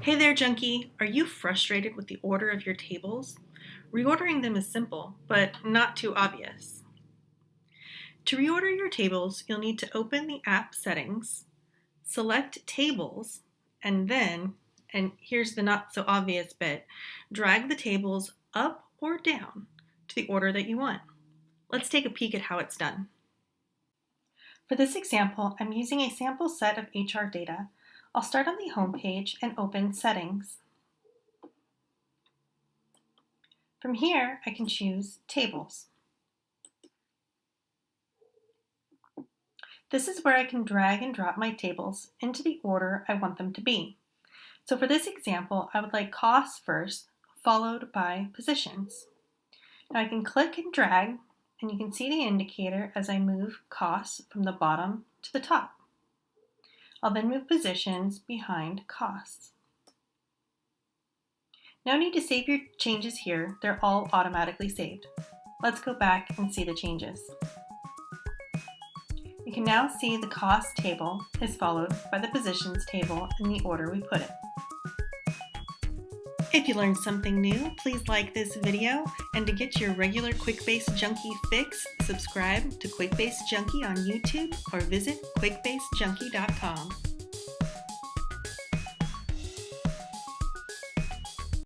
Hey there, junkie! Are you frustrated with the order of your tables? Reordering them is simple, but not too obvious. To reorder your tables, you'll need to open the app settings, select Tables, and then, and here's the not so obvious bit, drag the tables up or down to the order that you want. Let's take a peek at how it's done. For this example, I'm using a sample set of HR data. I'll start on the home page and open Settings. From here, I can choose Tables. This is where I can drag and drop my tables into the order I want them to be. So for this example, I would like costs first, followed by positions. Now I can click and drag, and you can see the indicator as I move costs from the bottom to the top. I'll then move positions behind costs. No need to save your changes here, they're all automatically saved. Let's go back and see the changes. You can now see the cost table is followed by the positions table in the order we put it. If you learned something new, please like this video, and to get your regular Quickbase Junkie fix, subscribe to Quickbase Junkie on YouTube or visit quickbasejunkie.com.